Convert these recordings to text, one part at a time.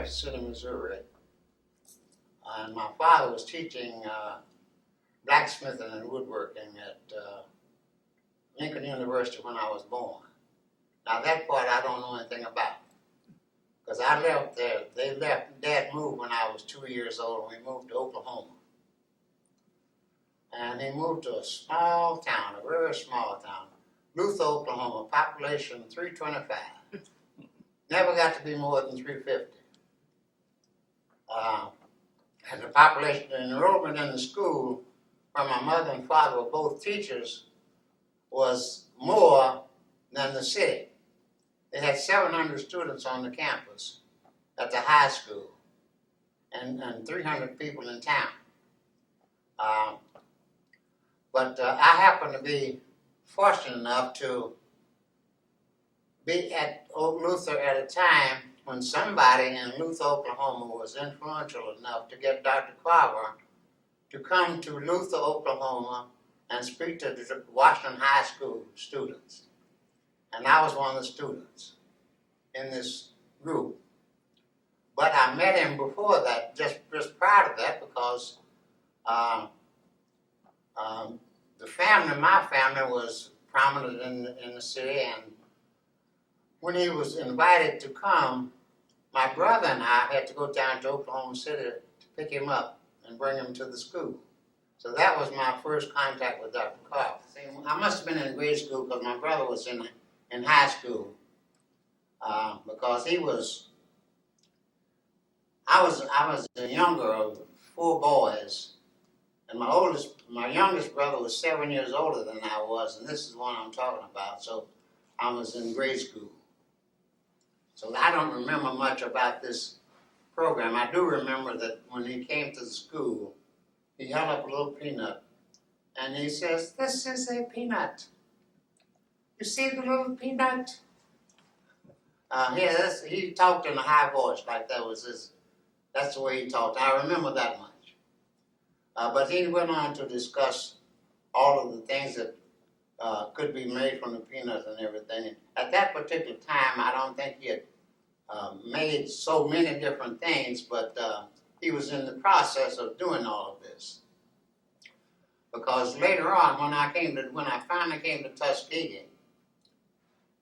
Kansas City, Missouri. And my father was teaching blacksmithing and woodworking at Lincoln University when I was born. Now that part I don't know anything about. Because I left there, they left, Dad moved when I was 2 years old, and we moved to Oklahoma. And he moved to a small town, a very small town, Luther, Oklahoma, population 325. Never got to be more than 350. And the population, the enrollment in the school, where my mother and father were both teachers, was more than the city. They had 700 students on the campus at the high school, and 300 people in town. But I happened to be fortunate enough to be at Oak Luther at a time when somebody in Luther, Oklahoma was influential enough to get Dr. Carver to come to Luther, Oklahoma and speak to the Washington High School students. And I was one of the students in this group. But I met him before that, just prior to that, because the family, my family, was prominent in the city, and when he was invited to come, my brother and I had to go down to Oklahoma City to pick him up and bring him to the school. So that was my first contact with Dr. Carver. I must have been in grade school because my brother was in high school, because I was the younger of 4 boys, and my youngest brother was 7 years older than I was, and this is the one I'm talking about. So I was in grade school. So I don't remember much about this program. I do remember that when he came to the school, he held up a little peanut, and he says, "This is a peanut. You see the little peanut?" He talked in a high voice, like that's the way he talked. I remember that much. But he went on to discuss all of the things that could be made from the peanut and everything. At that particular time, I don't think he had made so many different things, but he was in the process of doing all of this. Because later on, when I finally came to Tuskegee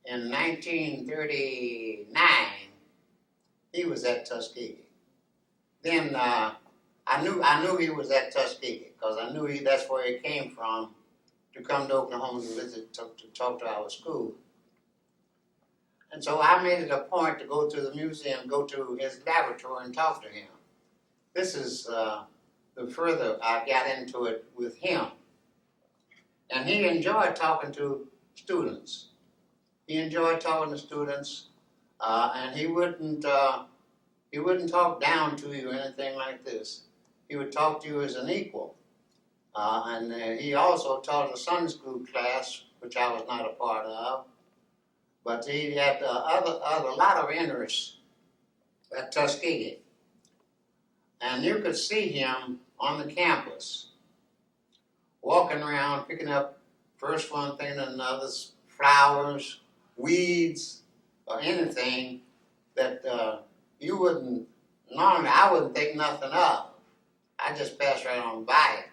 in 1939, he was at Tuskegee. Then I knew he was at Tuskegee because I knew that's where he came from to come to Oklahoma to visit, to talk to our school. And so I made it a point to go to the museum, go to his laboratory and talk to him. This is the further I got into it with him. And he enjoyed talking to students. And he wouldn't talk down to you or anything like this. He would talk to you as an equal. And he also taught a Sunday school class, which I was not a part of. But he had a lot of interests at Tuskegee. And you could see him on the campus, walking around, picking up first one thing and another, flowers, weeds, or anything that you wouldn't, normally I wouldn't think nothing of. I just passed right on by it.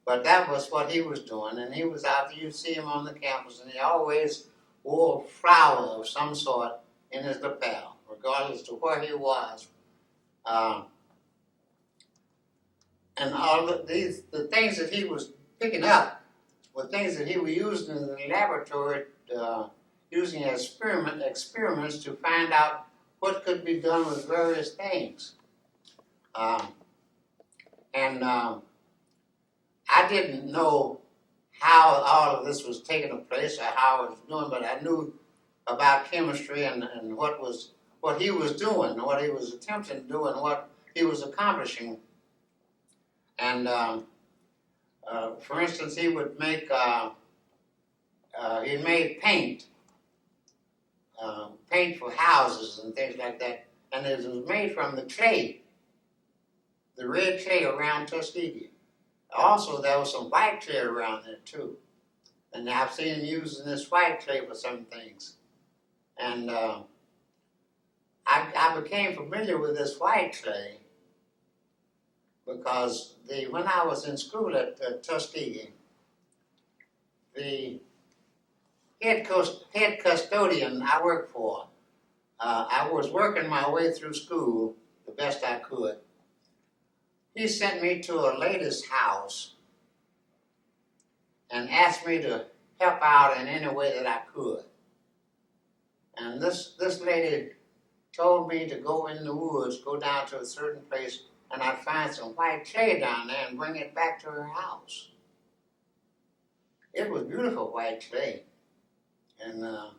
But that was what he was doing, and he was out there. You'd see him on the campus, and he always wore a flower of some sort in his lapel, regardless to where he was. And all of the things that he was picking up were things that he was using in the laboratory, using as experiments to find out what could be done with various things. I didn't know how all of this was taking place or how it was doing, but I knew about chemistry and what he was doing, and what he was attempting to do, and what he was accomplishing. And for instance, he would make he made paint for houses and things like that, and it was made from the clay, the red clay around Tuskegee. Also, there was some white clay around there too, and I've seen him using this white clay for some things. And I became familiar with this white clay because when I was in school at Tuskegee, the head custodian I worked for, I was working my way through school the best I could. He sent me to a lady's house and asked me to help out in any way that I could. And this lady told me to go in the woods, go down to a certain place, and I'd find some white clay down there and bring it back to her house. It was beautiful white clay. And I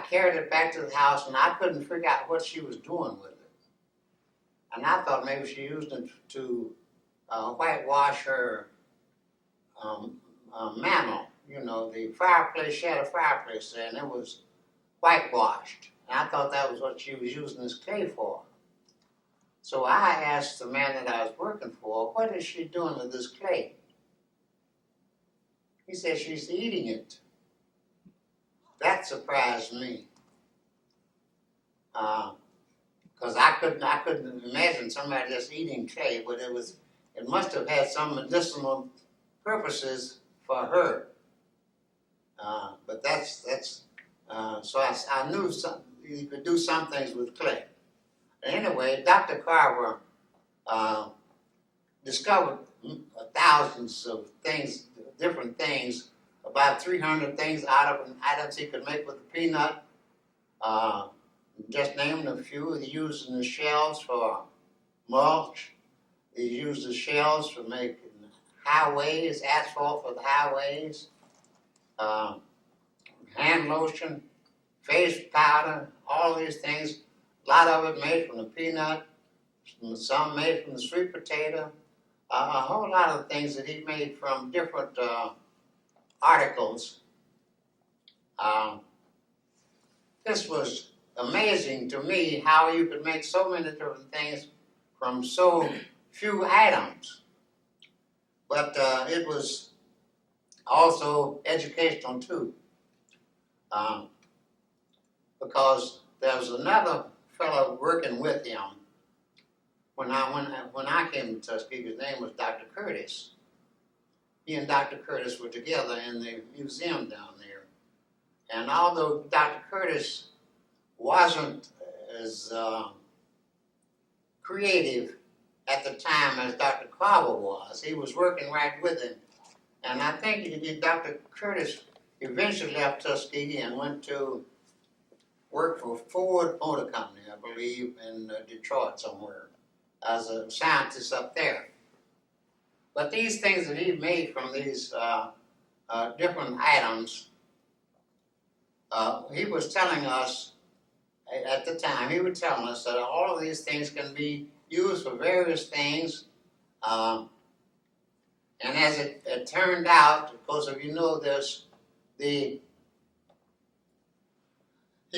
carried it back to the house, and I couldn't figure out what she was doing with it. And I thought maybe she used it to whitewash her mantle. You know, the fireplace, she had a fireplace there, and it was whitewashed. And I thought that was what she was using this clay for. So I asked the man that I was working for, what is she doing with this clay? He said she's eating it. That surprised me. Because I couldn't imagine somebody just eating clay, but it must have had some medicinal purposes for her. But so I knew you could do some things with clay. Anyway, Dr. Carver discovered thousands of things, different things, about 300 things items he could make with the peanut. Just named a few. He used the shells for mulch. He used the shells for making highways, asphalt for the highways, hand lotion, face powder, all these things. A lot of it made from the peanut, some made from the sweet potato, a whole lot of things that he made from different articles. This was amazing to me how you could make so many different things from so few items. But it was also educational too. Because there was another fellow working with him when I came to Tuskegee. His name was Dr. Curtis. He and Dr. Curtis were together in the museum down there. And although Dr. Curtis wasn't as creative at the time as Dr. Carver was, he was working right with him. And I think Dr. Curtis eventually left Tuskegee and went to work for Ford Motor Company, I believe, in Detroit somewhere, as a scientist up there. But these things that he made from these different items, he was telling us at the time, he was telling us that all of these things can be used for various things. And as it turned out, of course, if you know this, he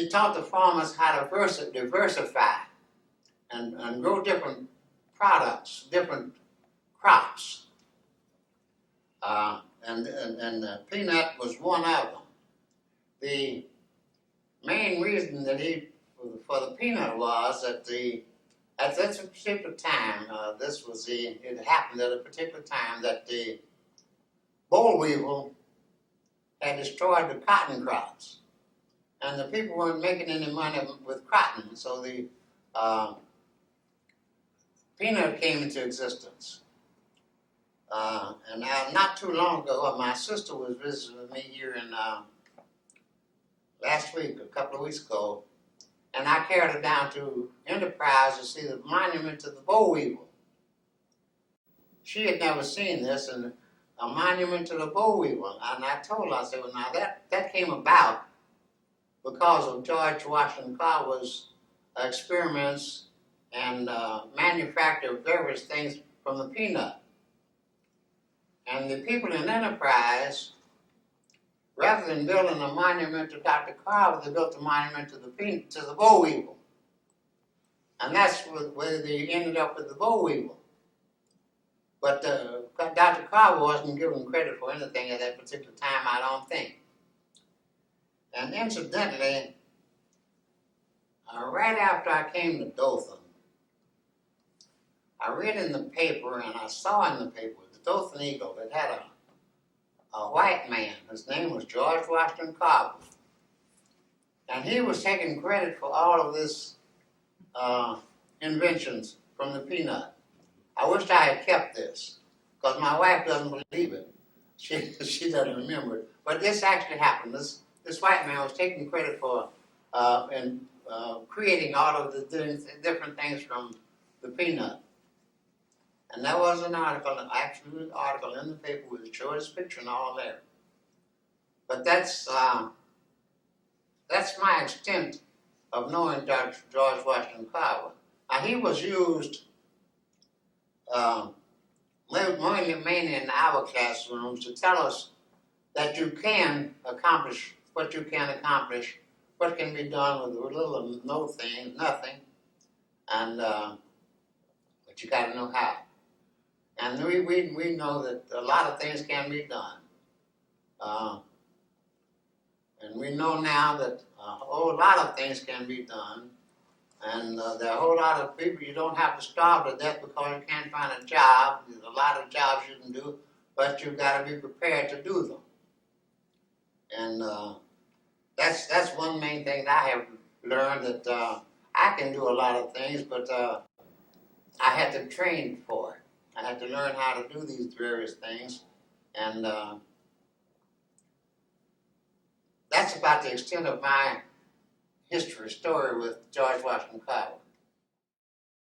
taught the farmers how to diversify and grow different products, different crops. And the peanut was one of them. The main reason that for the peanut was that at this particular time, it happened at a particular time that the boll weevil had destroyed the cotton crops. And the people weren't making any money with cotton, so the peanut came into existence. And not too long ago, my sister was visiting with me here in last week, a couple of weeks ago, and I carried her down to Enterprise to see the monument to the boll weevil. She had never seen this, and a monument to the boll weevil. And I told her, I said, well, now that came about because of George Washington Carver's experiments and manufacture of various things from the peanut. And the people in Enterprise, rather than building a monument to Dr. Carver, they built a monument to the boll weevil. And that's where they ended up with the boll weevil. But Dr. Carver wasn't given credit for anything at that particular time, I don't think. And incidentally, right after I came to Dothan, I read in the paper and I saw in the paper the Dothan Eagle that had a white man. His name was George Washington Carver. And he was taking credit for all of this inventions from the peanut. I wished I had kept this, because my wife doesn't believe it. She doesn't remember it. But this actually happened. This white man was taking credit for creating all of the different things from the peanut. And there was an article, actually an article in the paper with the shortest picture and all there. But that's my extent of knowing George Washington Carver. Now he was used mainly in our classrooms to tell us that you can accomplish what you can accomplish, what can be done with little or no thing, nothing, and but you got to know how. And we know that a lot of things can be done. And we know now that a whole lot of things can be done. And there are a whole lot of people, you don't have to starve to death because you can't find a job. There's a lot of jobs you can do, but you've got to be prepared to do them. And that's one main thing that I have learned, that I can do a lot of things, but I had to train for it. I had to learn how to do these various things. And that's about the extent of my story with George Washington Carver.